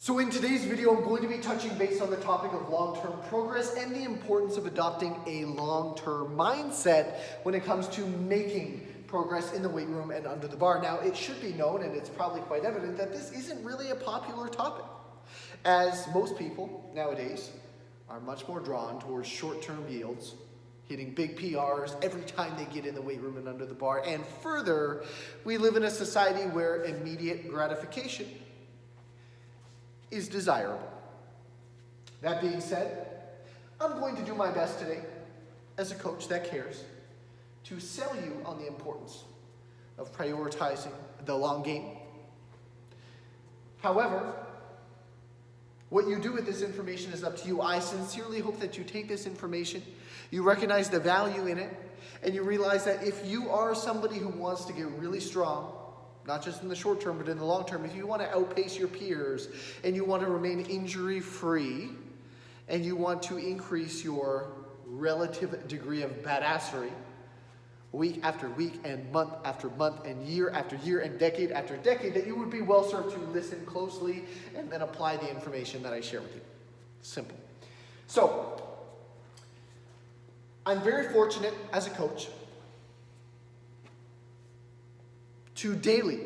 So in today's video, I'm going to be touching base on the topic of long-term progress and the importance of adopting a long-term mindset when it comes to making progress in the weight room and under the bar. Now, it should be known, and it's probably quite evident, that this isn't really a popular topic, as most people nowadays are much more drawn towards short-term yields, hitting big PRs every time they get in the weight room and under the bar. And further, we live in a society where immediate gratification is desirable. That being said, I'm going to do my best today, as a coach that cares, to sell you on the importance of prioritizing the long game. However, what you do with this information is up to you. I sincerely hope that you take this information, you recognize the value in it, and you realize that if you are somebody who wants to get really strong, not just in the short term, but in the long term, if you want to outpace your peers and you want to remain injury-free and you want to increase your relative degree of badassery week after week and month after month and year after year and decade after decade, that you would be well served to listen closely and then apply the information that I share with you. Simple. So, I'm very fortunate as a coach to daily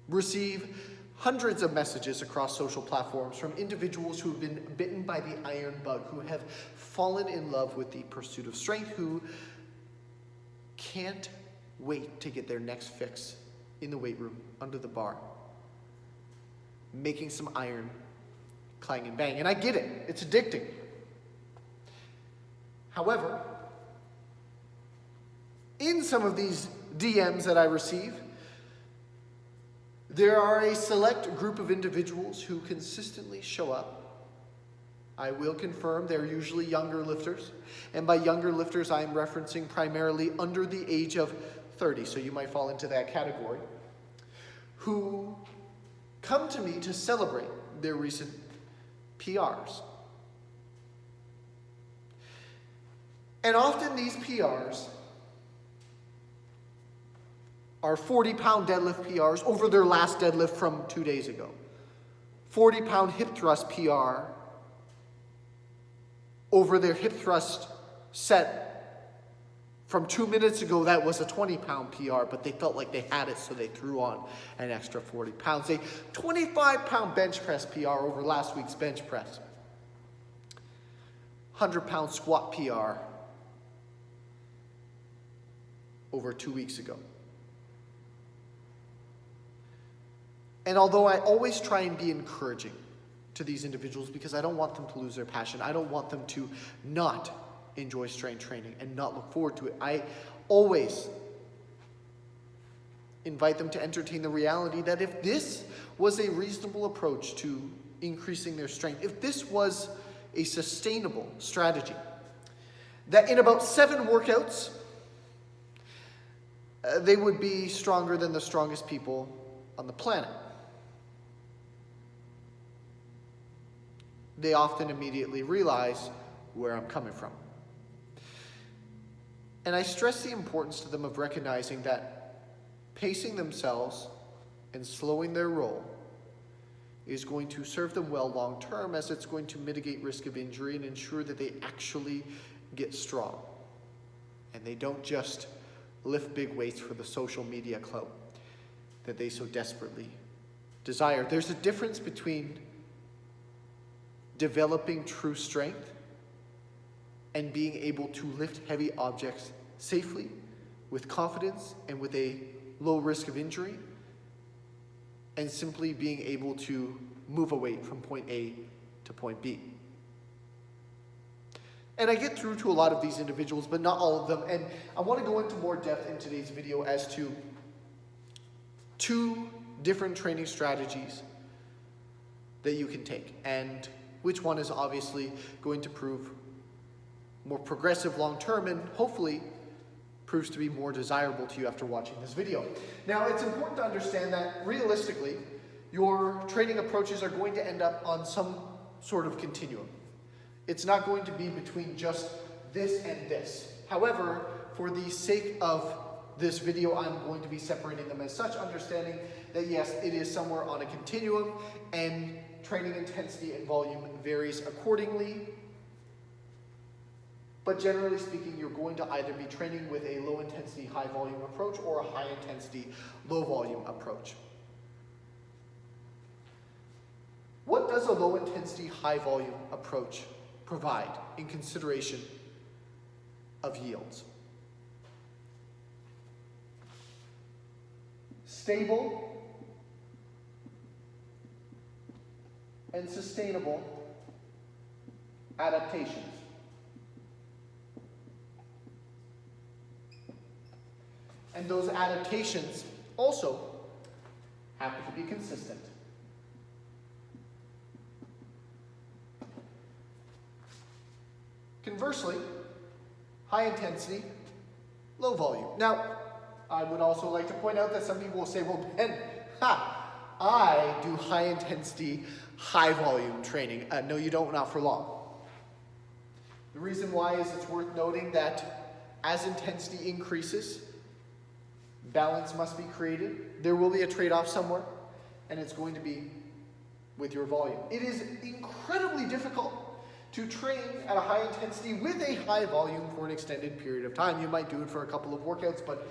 receive hundreds of messages across social platforms from individuals who have been bitten by the iron bug, who have fallen in love with the pursuit of strength, who can't wait to get their next fix in the weight room, under the bar, making some iron, clang and bang. And I get it, it's addicting. However, in some of these DMs that I receive, there are a select group of individuals who consistently show up. I will confirm they're usually younger lifters, and by younger lifters I'm referencing primarily under the age of 30, so you might fall into that category, who come to me to celebrate their recent PRs. And often these PRs are 40-pound deadlift PRs over their last deadlift from 2 days ago. 40-pound hip thrust PR over their hip thrust set from 2 minutes ago. That was a 20-pound PR, but they felt like they had it, so they threw on an extra 40 pounds. A 25-pound bench press PR over last week's bench press. 100-pound squat PR over 2 weeks ago. And although I always try and be encouraging to these individuals because I don't want them to lose their passion, I don't want them to not enjoy strength training and not look forward to it, I always invite them to entertain the reality that if this was a reasonable approach to increasing their strength, if this was a sustainable strategy, that in about 7 workouts, they would be stronger than the strongest people on the planet. They often immediately realize where I'm coming from. And I stress the importance to them of recognizing that pacing themselves and slowing their roll is going to serve them well long term, as it's going to mitigate risk of injury and ensure that they actually get strong. And they don't just lift big weights for the social media clout that they so desperately desire. There's a difference between developing true strength and being able to lift heavy objects safely, with confidence, and with a low risk of injury, and simply being able to move a weight from point A to point B. And I get through to a lot of these individuals, but not all of them, and I want to go into more depth in today's video as to 2 different training strategies that you can take, and which one is obviously going to prove more progressive long term and hopefully proves to be more desirable to you after watching this video. Now, it's important to understand that realistically, your training approaches are going to end up on some sort of continuum. It's not going to be between just this and this. However, for the sake of this video, I'm going to be separating them as such, understanding that yes, it is somewhere on a continuum and training intensity and volume varies accordingly. But generally speaking, you're going to either be training with a low intensity, high volume approach or a high intensity, low volume approach. What does a low intensity, high volume approach provide in consideration of yields? Stable and sustainable adaptations. And those adaptations also happen to be consistent. Conversely, high intensity, low volume. Now, I would also like to point out that some people will say, well, Ben, I do high intensity, high volume training. No, you don't, not for long. The reason why is it's worth noting that as intensity increases, balance must be created. There will be a trade-off somewhere, and it's going to be with your volume. It is incredibly difficult to train at a high intensity with a high volume for an extended period of time. You might do it for a couple of workouts, but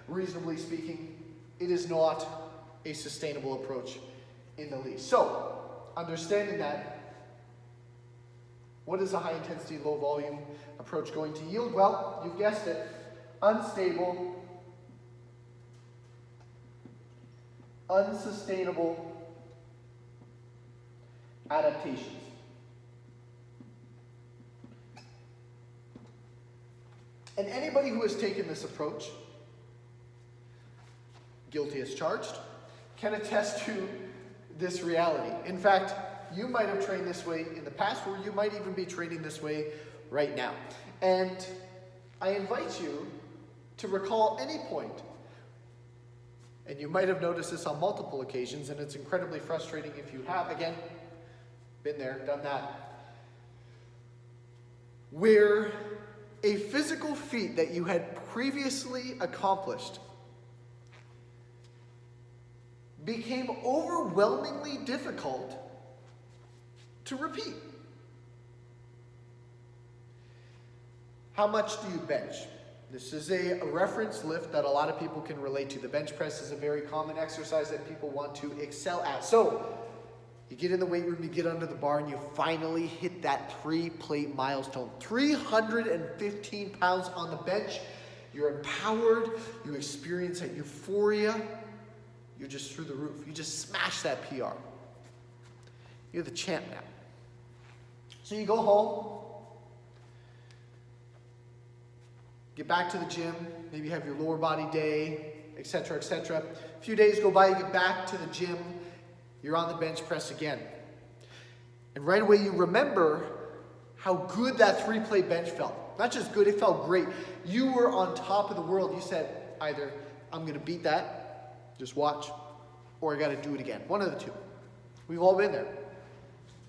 reasonably speaking, it is not a sustainable approach in the least. So, understanding that, what is a high intensity, low volume approach going to yield? Well, you've guessed it, unstable, unsustainable adaptations. And anybody who has taken this approach, guilty as charged, can attest to this reality. In fact, you might have trained this way in the past, or you might even be training this way right now. And I invite you to recall any point, and you might have noticed this on multiple occasions, and it's incredibly frustrating if you have, again, been there, done that, where a physical feat that you had previously accomplished became overwhelmingly difficult to repeat. How much do you bench? This is a reference lift that a lot of people can relate to. The bench press is a very common exercise that people want to excel at. So, you get in the weight room, you get under the bar, and you finally hit that 3-plate milestone. 315 pounds on the bench. You're empowered. You experience a euphoria. You're just through the roof. You just smash that PR. You're the champ now. So you go home. Get back to the gym. Maybe have your lower body day, etc., etc. A few days go by, you get back to the gym. You're on the bench press again. And right away you remember how good that 3-plate bench felt. Not just good, it felt great. You were on top of the world. You said, either I'm going to beat that, just watch, or I got to do it again. One of the two. We've all been there.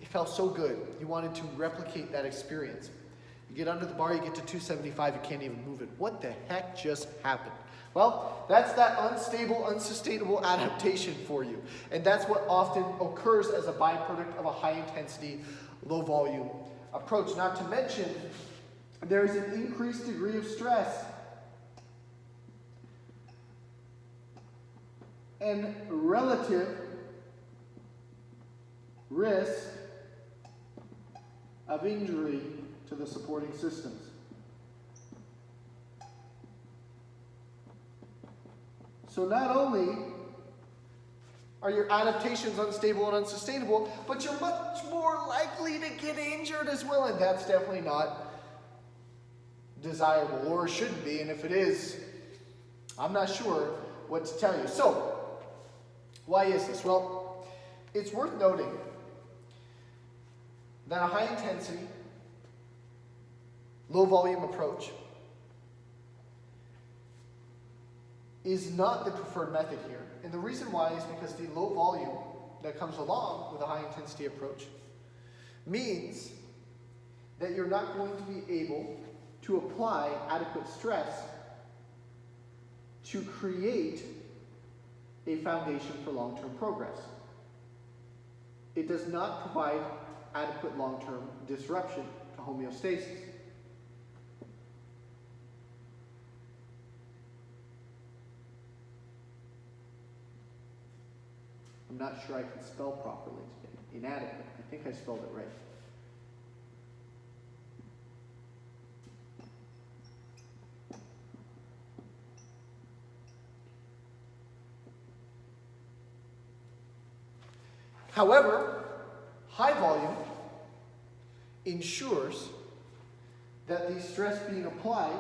It felt so good. You wanted to replicate that experience. You get under the bar, you get to 275, you can't even move it. What the heck just happened? Well, that's that unstable, unsustainable adaptation for you. And that's what often occurs as a byproduct of a high-intensity, low-volume approach. Not to mention, there's an increased degree of stress and relative risk of injury to the supporting systems. So not only are your adaptations unstable and unsustainable, but you're much more likely to get injured as well, and that's definitely not desirable, or shouldn't be, and if it is, I'm not sure what to tell you. So, why is this? Well, it's worth noting that a high-intensity, low-volume approach is not the preferred method here. And the reason why is because the low volume that comes along with a high-intensity approach means that you're not going to be able to apply adequate stress to create a foundation for long-term progress. It does not provide adequate long-term disruption to homeostasis. I'm not sure I can spell properly today. Inadequate. I think I spelled it right. However, high volume ensures that the stress being applied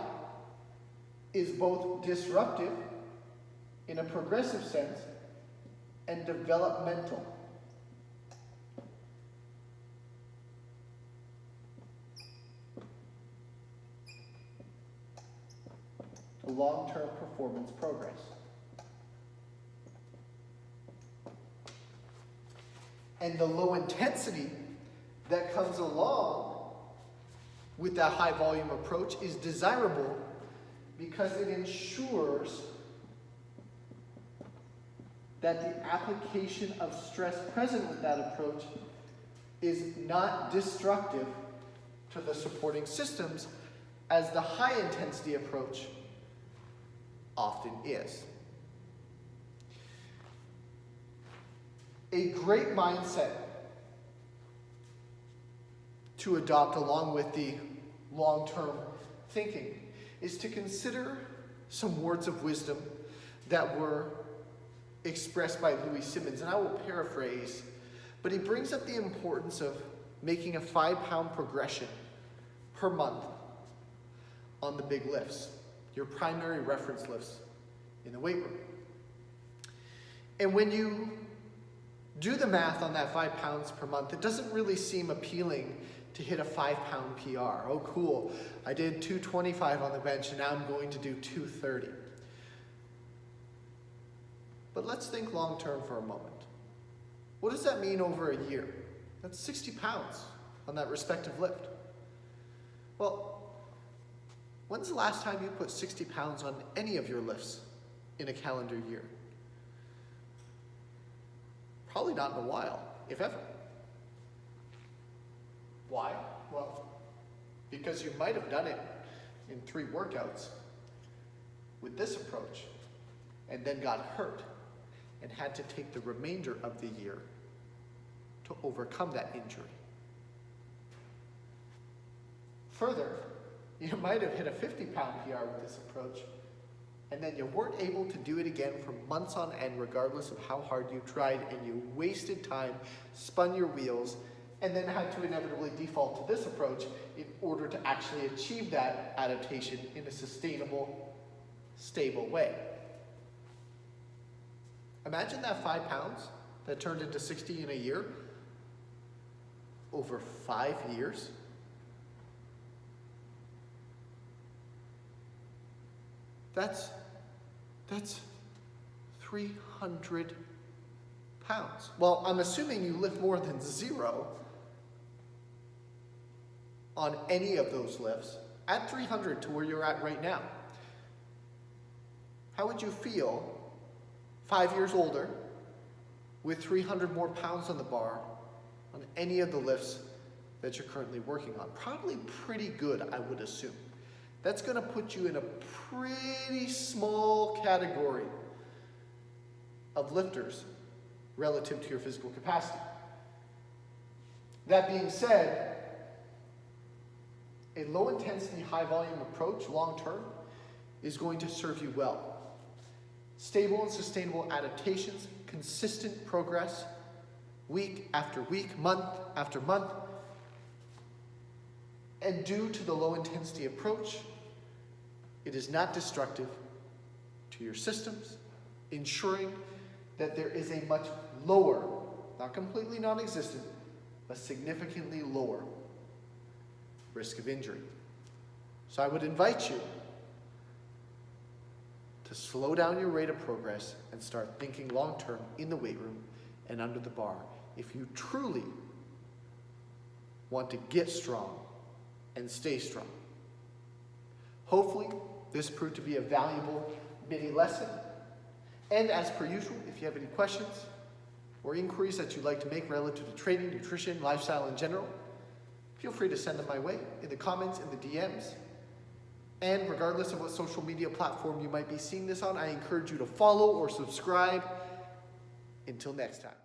is both disruptive in a progressive sense and developmental. To long-term performance progress. And the low intensity that comes along with that high volume approach is desirable because it ensures that the application of stress present with that approach is not destructive to the supporting systems as the high intensity approach often is. A great mindset to adopt along with the long-term thinking is to consider some words of wisdom that were expressed by Louis Simmons, and I will paraphrase, but he brings up the importance of making a 5-pound progression per month on the big lifts, your primary reference lifts in the weight room. And when you do the math on that 5 pounds per month, it doesn't really seem appealing to hit a 5-pound PR. Oh, cool. I did 225 on the bench and now I'm going to do 230. But let's think long term for a moment. What does that mean over a year? That's 60 pounds on that respective lift. Well, when's the last time you put 60 pounds on any of your lifts in a calendar year? Probably not in a while, if ever. Why? Well, because you might have done it in 3 workouts with this approach and then got hurt and had to take the remainder of the year to overcome that injury. Further, you might have hit a 50-pound PR with this approach and then you weren't able to do it again for months on end regardless of how hard you tried, and you wasted time, spun your wheels, and then had to inevitably default to this approach in order to actually achieve that adaptation in a sustainable, stable way. Imagine that 5 pounds that turned into 60 in a year over 5 years. That's 300 pounds. Well, I'm assuming you lift more than 0 on any of those lifts. Add 300 to where you're at right now. How would you feel 5 years older with 300 more pounds on the bar on any of the lifts that you're currently working on? Probably pretty good, I would assume. That's going to put you in a pretty small category of lifters relative to your physical capacity. That being said, a low intensity, high volume approach long term is going to serve you well. Stable and sustainable adaptations, consistent progress, week after week, month after month. And due to the low intensity approach, it is not destructive to your systems, ensuring that there is a much lower, not completely non-existent, but significantly lower risk of injury. So I would invite you to slow down your rate of progress and start thinking long-term in the weight room and under the bar if you truly want to get strong and stay strong. Hopefully, this proved to be a valuable mini lesson. And as per usual, if you have any questions or inquiries that you'd like to make relative to training, nutrition, lifestyle in general, feel free to send them my way in the comments, in the DMs. And regardless of what social media platform you might be seeing this on, I encourage you to follow or subscribe. Until next time.